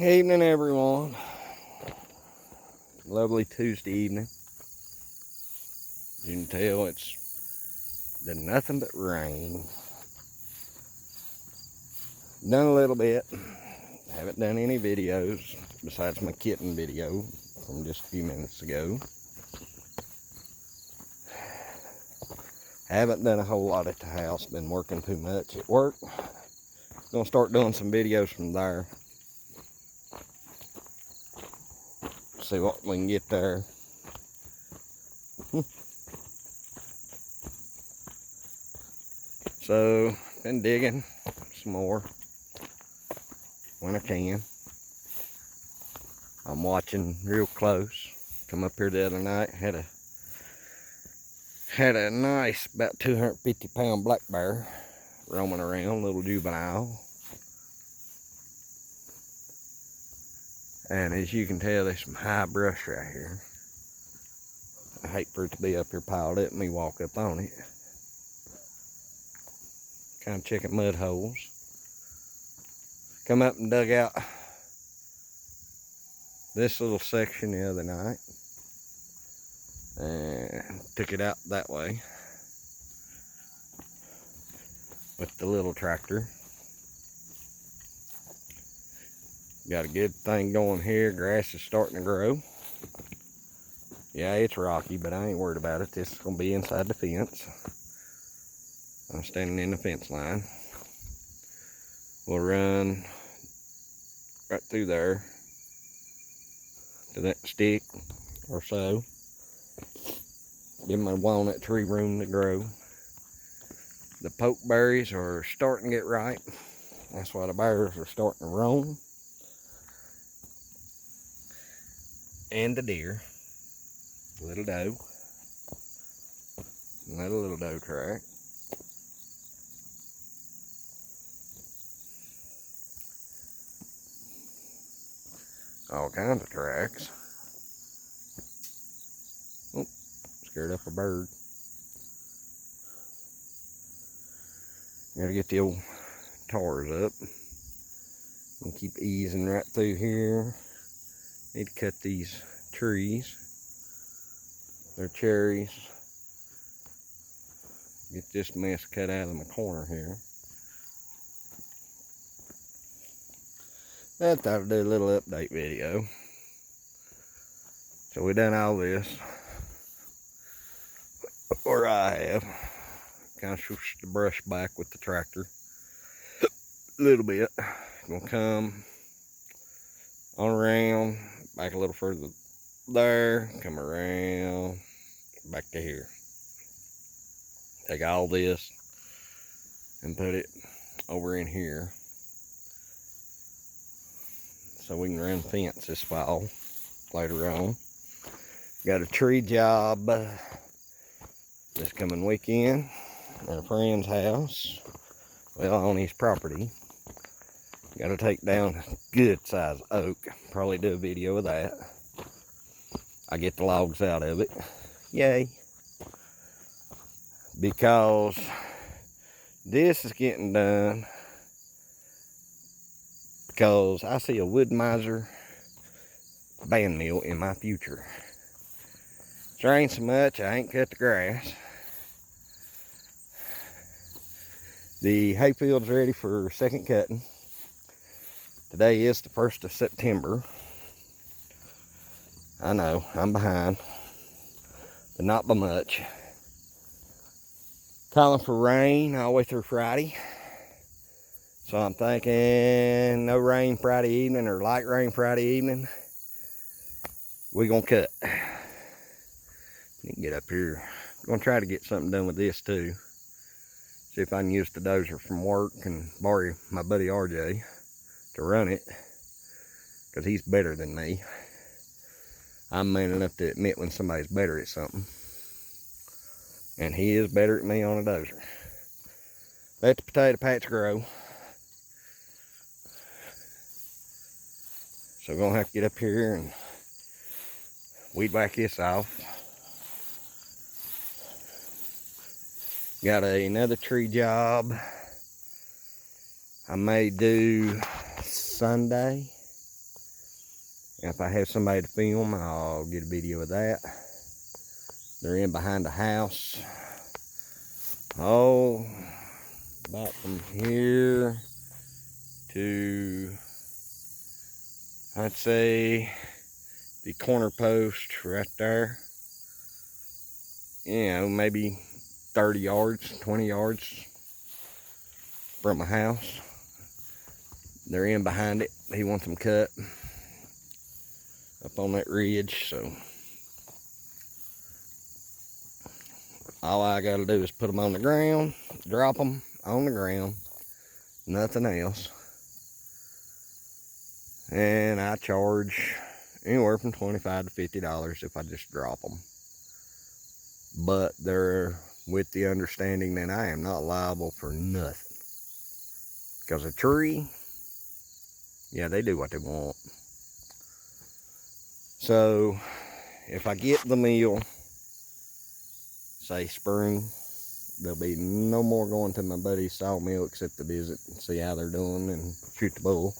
Evening, everyone. Lovely Tuesday evening. As you can tell, it's done nothing but rain. Done a little bit. Haven't done any videos besides my kitten video from just a few minutes ago. Haven't done a whole lot at the house. Been working too much at work. Gonna start doing some videos from there. See what we can get there. So, been digging some more when I can. I'm watching real close. Come up here the other night, had a nice about 250-pound black bear roaming around, little juvenile. And as you can tell, there's some high brush right here. I hate for it to be up here piled up and me walk up on it. Kind of checking mud holes. Come up and dug out this little section the other night and took it out that way with the little tractor. Got a good thing going here. Grass is starting to grow. Yeah, it's rocky, but I ain't worried about it. This is going to be inside the fence. I'm standing in the fence line. We'll run right through there to that stick or so. Give my walnut tree room to grow. The pokeberries are starting to get ripe. That's why the bears are starting to roam. And the deer. Little doe. Another little doe track. All kinds of tracks. Oh, scared up a bird. Gotta get the old tars up. And keep easing right through here. Need to cut these trees. They're cherries. Get this mess cut out of my corner here. I thought I'd do a little update video. So we done all this. Or I have. Kind of switched the brush back with the tractor. A little bit. Gonna come on around. Back a little further there. Come around. Back to here. Take all this and put it over in here. So we can run fence this fall later on. Got a tree job this coming weekend at a friend's house. Well, on his property. Got to take down a good size oak. Probably do a video of that. I get the logs out of it. Yay. Because this is getting done because I see a wood miser band mill in my future. It's rained so much, I ain't cut the grass. The hayfield's ready for second cutting. Today is the 1st of September. I know, I'm behind, but not by much. Calling for rain all the way through Friday. So I'm thinking no rain Friday evening or light rain Friday evening. We're gonna cut. You can get up here. I'm gonna try to get something done with this too. See if I can use the dozer from work and borrow my buddy RJ to run it. Because he's better than me. I'm man enough to admit when somebody's better at something. And he is better at me on a dozer. Let the potato patch grow. So we're gonna have to get up here and weed whack this off. Got another tree job I may do Sunday. If I have somebody to film, I'll get a video of that. They're in behind the house. Oh, about from here to, I'd say, the corner post right there. You know, maybe 30 yards, 20 yards from my house. They're in behind it. He wants them cut up on that ridge, so all I gotta do is put them on the ground, drop them on the ground, nothing else. And I charge anywhere from $25 to $50 if I just drop them. But they're with the understanding that I am not liable for nothing. Because a tree, yeah, they do what they want. So if I get the meal, say spring, there'll be no more going to my buddy's sawmill except to visit and see how they're doing and shoot the bull.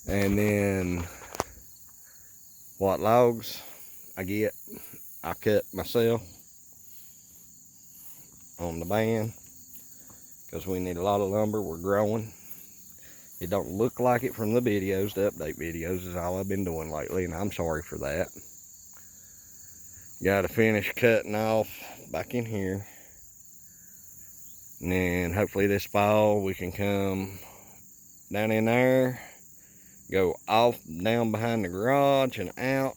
And then what logs I get, I cut myself on the band because we need a lot of lumber. We're growing. It don't look like it from the videos. The update videos is all I've been doing lately, and I'm sorry for that. Got to finish cutting off back in here, and then hopefully this fall we can come down in there, go off down behind the garage and out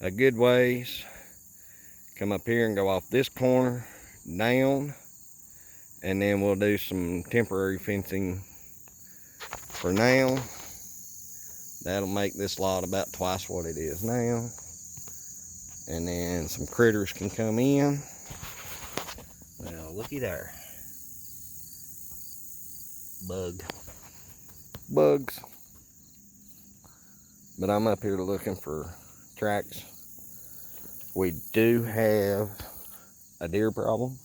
a good ways, come up here and go off this corner down, and then we'll do some temporary fencing for now. That'll make this lot about twice what it is now, and then some critters can come in. Well, looky there, bugs. But I'm up here looking for tracks. We do have a deer problem,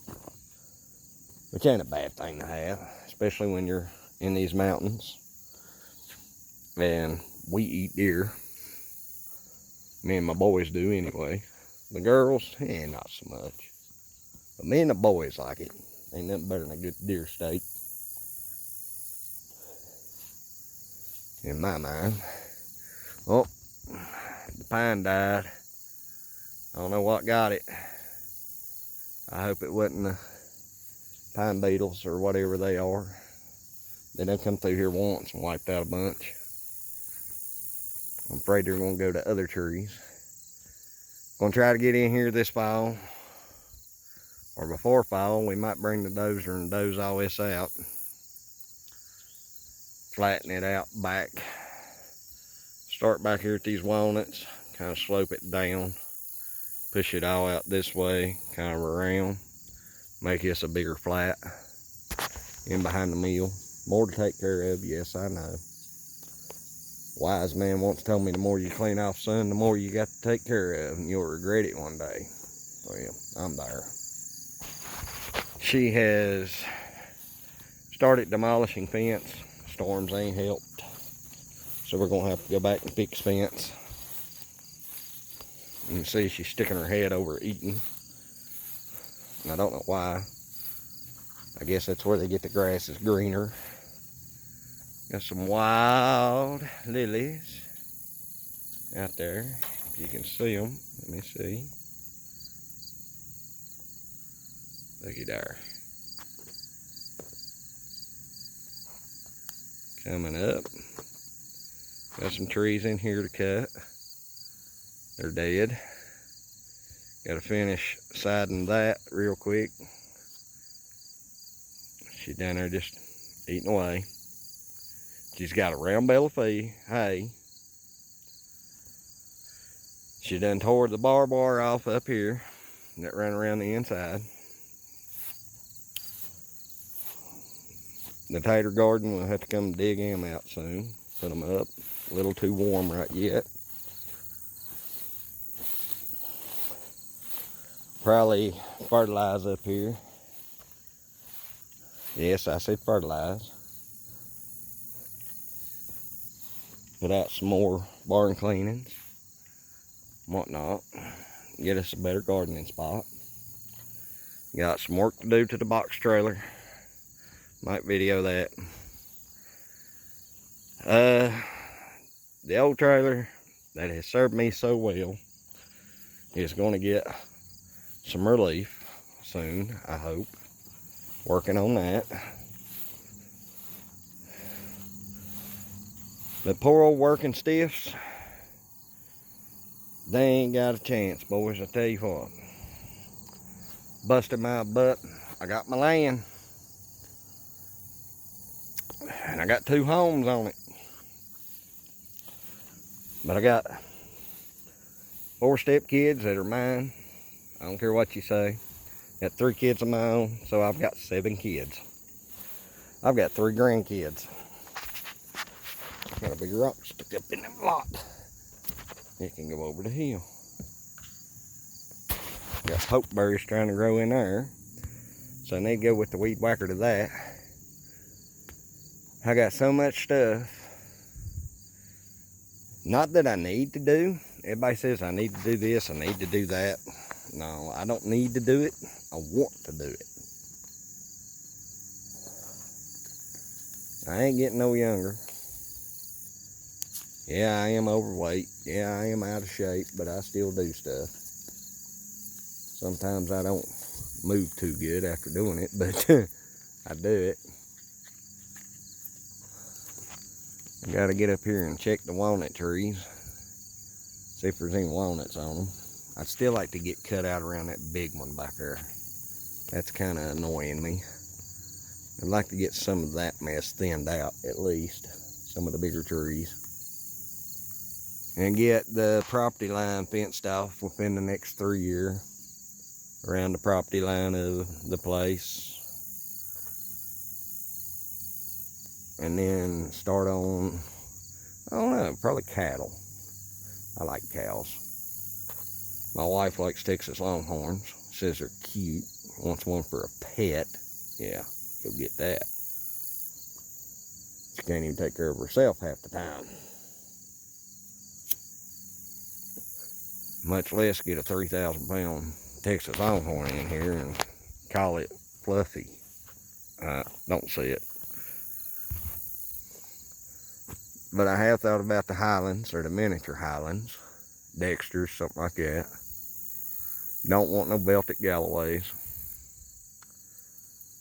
which ain't a bad thing to have, especially when you're in these mountains. And we eat deer. Me and my boys do anyway. The girls, not so much. But me and the boys like it. Ain't nothing better than a good deer steak, in my mind. Oh, the pine died. I don't know what got it. I hope it wasn't the pine beetles or whatever they are. They done come through here once and wiped out a bunch. I'm afraid they're gonna go to other trees. Gonna try to get in here this fall, or before fall. We might bring the dozer and doze all this out, flatten it out back, start back here at these walnuts, kind of slope it down, push it all out this way, kind of around, make this a bigger flat in behind the mill. More to take care of, yes, I know. Wise man once told me the more you clean off, son, the more you got to take care of, and you'll regret it one day. Well, I'm there. She has started demolishing fence. Storms ain't helped, so we're gonna have to go back and fix fence. You can see she's sticking her head over eating, and I don't know why. I guess that's where they get the grass is greener. Got some wild lilies out there, if you can see them. Let me see. Looky there. Coming up. Got some trees in here to cut. They're dead. Got to finish siding that real quick. She's down there just eating away. She's got a round bale of hay. She done tore the barbed wire off up here that ran around the inside. The tater garden will have to come dig them out soon. Put them up. A little too warm right yet. Probably fertilize up here. Yes, I said fertilize. put out some more barn cleanings, whatnot, get us a better gardening spot. Got some work to do to the box trailer. Might video that. The old trailer that has served me so well is going to get some relief soon, I hope. Working on that. The poor old working stiffs, they ain't got a chance, boys. I tell you what. Busted my butt. I got my land. And I got 2 homes on it. But I got 4 stepkids that are mine. I don't care what you say. Got 3 kids of my own, so I've got 7 kids. I've got 3 grandkids. Got a big rock stuck up in the lot. It can go over the hill. Got pokeberries trying to grow in there, so I need to go with the weed whacker to that. I got so much stuff. Not that I need to do. Everybody says I need to do this, I need to do that. No, I don't need to do it. I want to do it. I ain't getting no younger. Yeah, I am overweight. Yeah, I am out of shape, but I still do stuff. Sometimes I don't move too good after doing it, but I do it. I gotta get up here and check the walnut trees. See if there's any walnuts on them. I'd still like to get cut out around that big one back there. That's kind of annoying me. I'd like to get some of that mess thinned out, at least. Some of the bigger trees. And get the property line fenced off within the next 3 years. Around the property line of the place. And then start on, I don't know, probably cattle. I like cows. My wife likes Texas Longhorns. Says they're cute. Wants one for a pet. Yeah, go get that. She can't even take care of herself half the time. Much less get a 3,000 pound Texas Longhorn in here and call it fluffy. Don't see it. But I have thought about the Highlands, or the miniature Highlands. Dexters, something like that. Don't want no belted Galloways.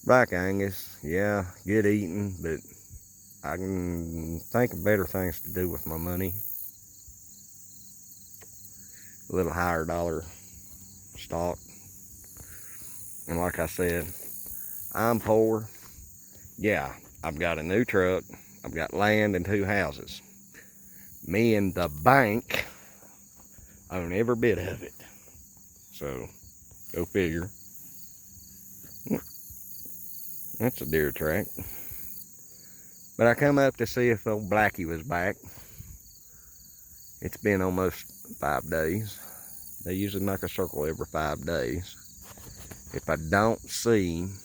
Black Angus, yeah, good eating, but I can think of better things to do with my money. A little higher dollar stock. And like I said, I'm poor. Yeah, I've got a new truck. I've got land and 2 houses. Me and the bank own every bit of it. So, go figure. That's a deer track. But I come up to see if old Blackie was back. It's been almost 5 days. They usually make a circle every 5 days. If I don't see him,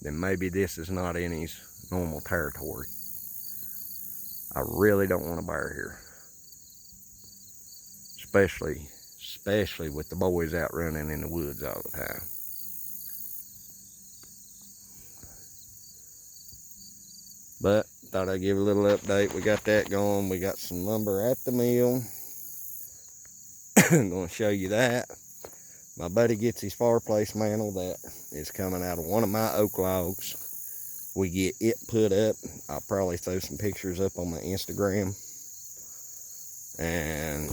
then maybe this is not in his normal territory. I really don't want a bear here. Especially with the boys out running in the woods all the time. But thought I'd give a little update. We got that going. We got some lumber at the mill. I'm going to show you that. My buddy gets his fireplace mantle that is coming out of one of my oak logs. We get it put up. I'll probably throw some pictures up on my Instagram. And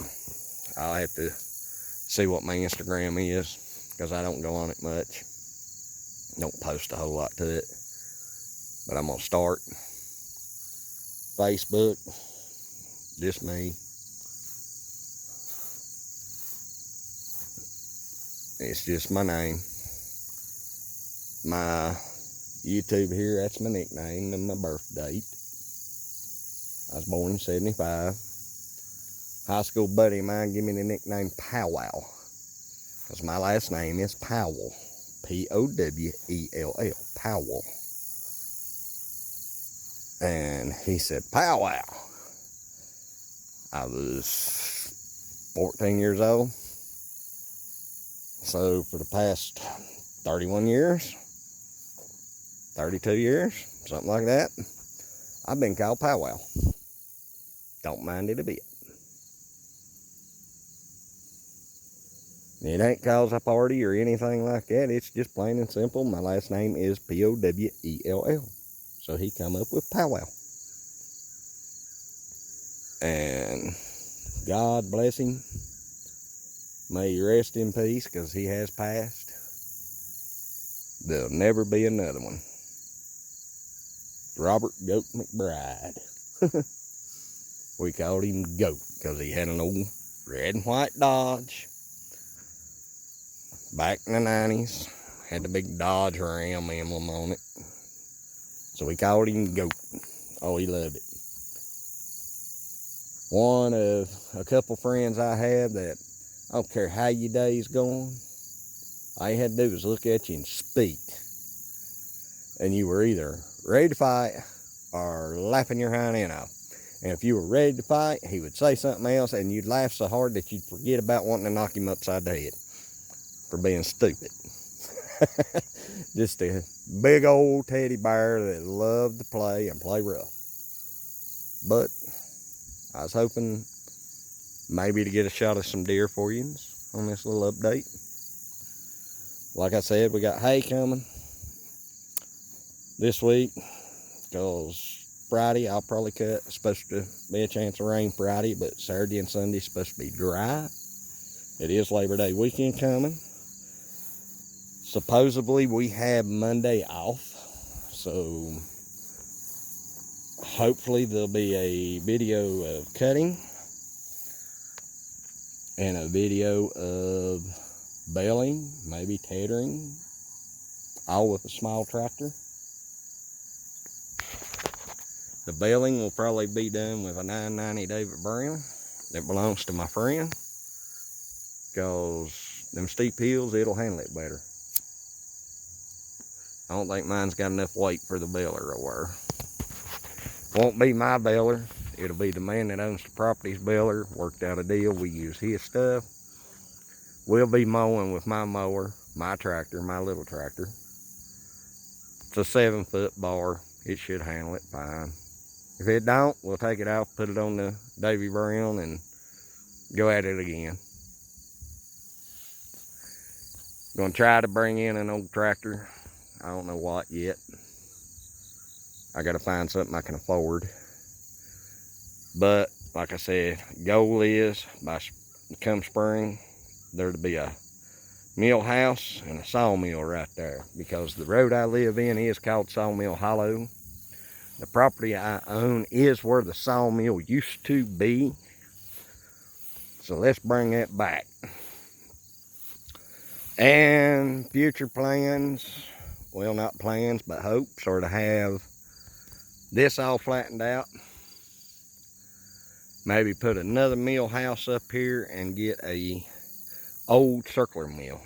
I'll have to see what my Instagram is, because I don't go on it much. Don't post a whole lot to it. But I'm going to start. Facebook. Just me. It's just my name. My YouTube here, that's my nickname and my birth date. I was born in 75. High school buddy of mine gave me the nickname Powwow, because my last name is Powell. P-O-W-E-L-L. Powell. And he said, Powwow. I was 14 years old. So for the past 31 years, 32 years, something like that, I've been called Powwow. Don't mind it a bit. It ain't cause I party or anything like that. It's just plain and simple. My last name is Powell. So he come up with Powwow. And God bless him. May he rest in peace, because he has passed. There'll never be another one. Robert Goat McBride. We called him Goat because he had an old red and white Dodge. Back in the 90s, had the big Dodge Ram emblem on it. So we called him Goat. Oh, he loved it. One of a couple friends I have that, I don't care how your day's going, all you had to do was look at you and speak. And you were either ready to fight or laughing your hind end off. And if you were ready to fight, he would say something else, and you'd laugh so hard that you'd forget about wanting to knock him upside the head for being stupid. Just a big old teddy bear that loved to play and play rough. But I was hoping maybe to get a shot of some deer for you on this little update. Like I said, we got hay coming this week, because Friday I'll probably cut. It's supposed to be a chance of rain Friday, but Saturday and Sunday is supposed to be dry. It is Labor Day weekend coming. Supposedly we have Monday off, so hopefully there'll be a video of cutting and a video of baling, maybe tethering, all with a small tractor. The baling will probably be done with a 990 David Brown that belongs to my friend, because them steep hills, it'll handle it better. I don't think mine's got enough weight for the baler I wear. Won't be my baler. It'll be the man that owns the property's baler. Worked out a deal. We use his stuff. We'll be mowing with my mower, my tractor, my little tractor. It's a 7-foot bar. It should handle it fine. If it don't, we'll take it out, put it on the Davy Brown, and go at it again. Gonna try to bring in an old tractor. I don't know what yet. I gotta find something I can afford. But like I said, goal is by come spring there to be a mill house and a sawmill right there, because the road I live in is called Sawmill Hollow. The property I own is where the sawmill used to be. So let's bring that back. And future plans, well, not plans, but hopes, are to have this all flattened out. Maybe put another mill house up here and get a old circle mill,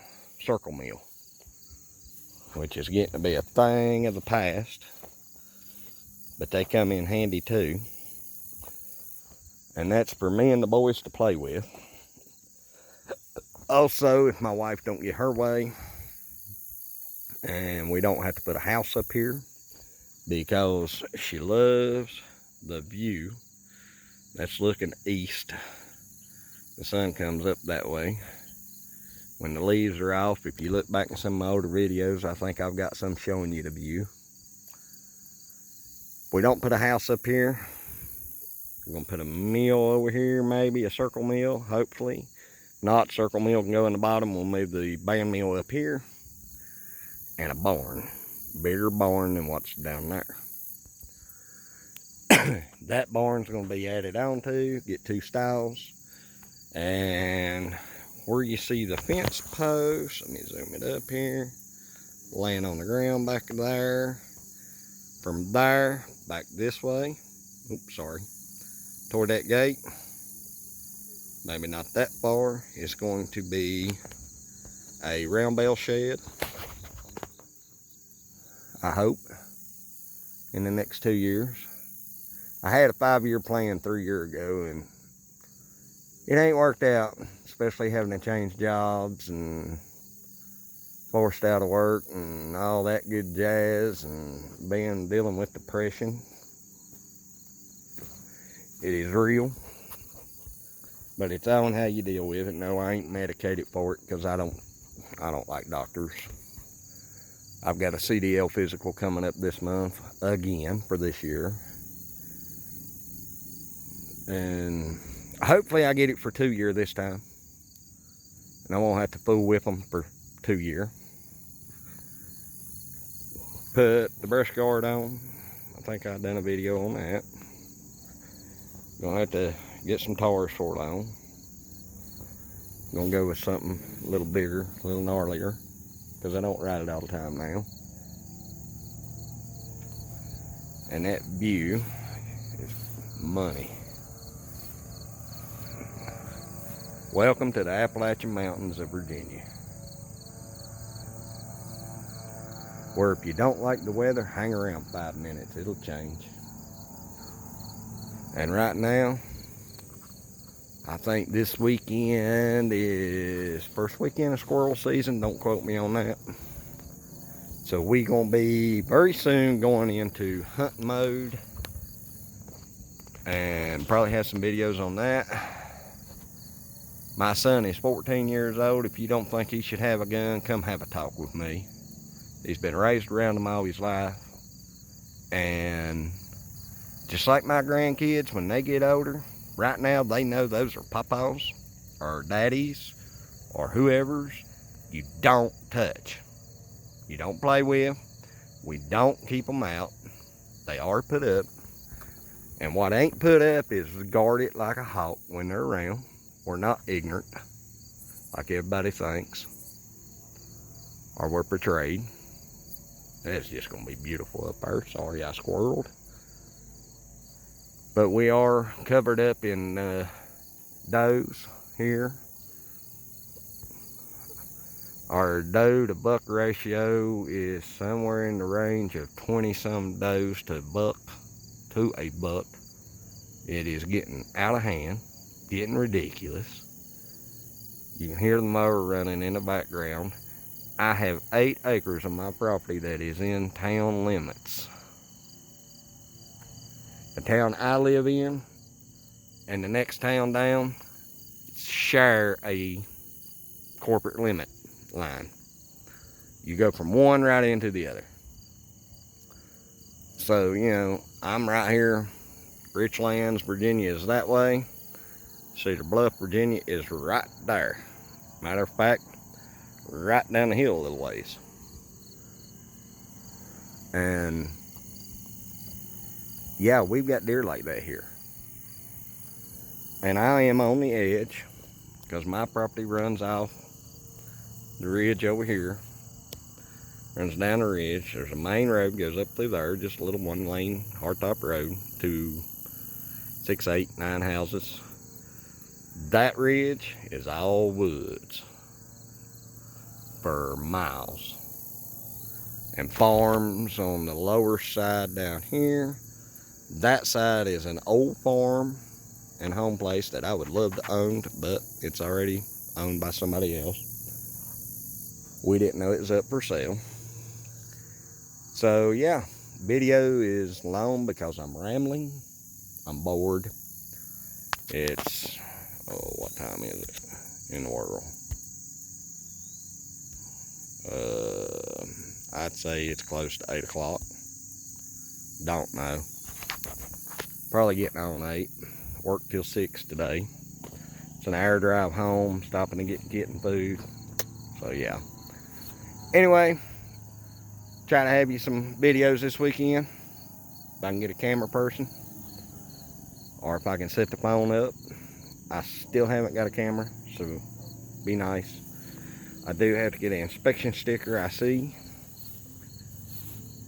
which is getting to be a thing of the past. But they come in handy too. And that's for me and the boys to play with. Also, if my wife don't get her way, and we don't have to put a house up here, because she loves the view that's looking east. The sun comes up that way. When the leaves are off, if you look back in some of my older videos, I think I've got some showing you the view. If we don't put a house up here, we're going to put a mill over here, maybe a circle mill, hopefully. Not circle mill can go in the bottom. We'll move the band mill up here. And a barn. Bigger barn than what's down there. That barn's going to be added on to. Get 2 stalls. And where you see the fence post, let me zoom it up here. Laying on the ground back there. From there, back this way. Oops, sorry. Toward that gate. Maybe not that far. It's going to be a round bale shed. I hope. In the next 2 years. I had a 5-year plan 3 years ago, and it ain't worked out, especially having to change jobs and forced out of work and all that good jazz, and dealing with depression. It is real, but it's on how you deal with it. No, I ain't medicated for it because I don't like doctors. I've got a CDL physical coming up this month again for this year, and hopefully I get it for 2 years this time, and I won't have to fool with them for 2 years. Put the brush guard on. I think I've done a video on that. Gonna have to get some tires for it on. Gonna go with something a little bigger, a little gnarlier, because I don't ride it all the time now. And that view is money. Welcome to the Appalachian Mountains of Virginia, where if you don't like the weather, hang around 5 minutes, it'll change. And right now, I think this weekend is first weekend of squirrel season. Don't quote me on that. So we gonna be very soon going into hunting mode, and probably have some videos on that. My son is 14 years old. If you don't think he should have a gun, come have a talk with me. He's been raised around them all his life, and just like my grandkids, when they get older, right now they know those are papas or daddies or whoever's you don't touch. You don't play with. We don't keep them out. They are put up. And what ain't put up is guard it like a hawk when they're around. We're not ignorant like everybody thinks, or we're portrayed. It's just going to be beautiful up there. Sorry I squirreled. But we are covered up in does here. Our doe to buck ratio is somewhere in the range of 20-some does to a buck. It is getting out of hand, getting ridiculous. You can hear the mower running in the background. I have 8 acres of my property that is in town limits. The town I live in and the next town down share a corporate limit line. You go from one right into the other. So, you know, I'm right here. Richlands, Virginia is that way. Cedar Bluff, Virginia is right there. Matter of fact, right down the hill a little ways. And yeah, we've got deer like that here. And I am on the edge because my property runs off the ridge over here. Runs down the ridge. There's a main road goes up through there, just a little 1-lane hardtop road to 6, 8, 9 houses. That ridge is all woods for miles, and farms on the lower side down here. That side is an old farm and home place that I would love to own, but it's already owned by somebody else. We didn't know it was up for sale. So yeah, video is long because I'm rambling. I'm bored. It's, what time is it in the world? I'd say it's close to 8 o'clock. Don't know. Probably getting on 8. Work till 6 today. It's an hour drive home, stopping to getting food. So yeah. Anyway, trying to have you some videos this weekend. If I can get a camera person, or if I can set the phone up. I still haven't got a camera, so be nice. I do have to get an inspection sticker, I see,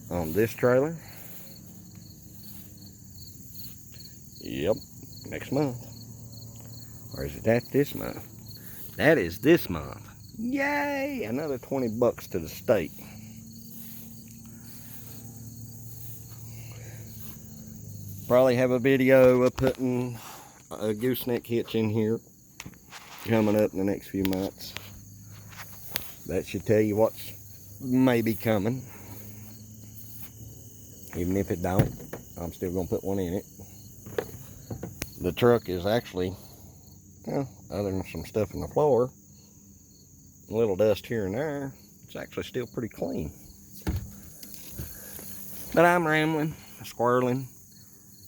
on this trailer. Yep, next month. Or is that this month? That is this month. Yay! Another 20 bucks to the state. Probably have a video of putting a gooseneck hitch in here coming up in the next few months. That should tell you what's maybe coming. Even if it don't, I'm still gonna put one in it. The truck is actually, other than some stuff on the floor, a little dust here and there, it's actually still pretty clean. But I'm rambling, squirreling.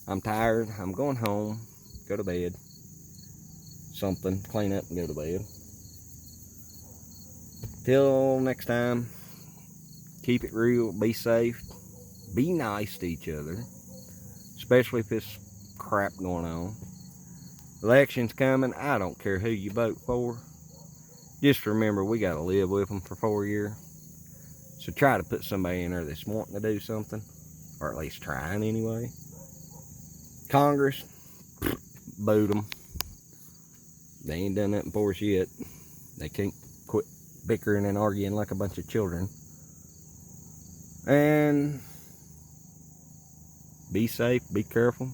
I'm tired. I'm going home, go to bed. Something, clean up and go to bed. Till next time, keep it real, be safe, be nice to each other, especially if it's crap going on. Election's coming. I don't care who you vote for. Just remember, we got to live with them for 4 years. So try to put somebody in there that's wanting to do something, or at least trying anyway. Congress, boot them. They ain't done nothing for us yet. They can't quit bickering and arguing like a bunch of children. And be safe, be careful.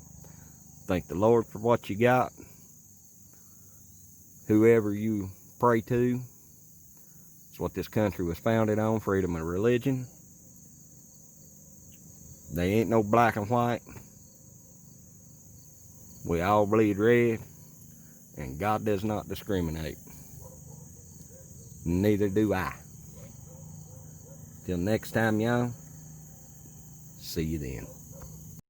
Thank the Lord for what you got. Whoever you pray to, it's what this country was founded on, freedom of religion. They ain't no black and white. We all bleed red, and God does not discriminate. Neither do I. Till next time, y'all. See you then.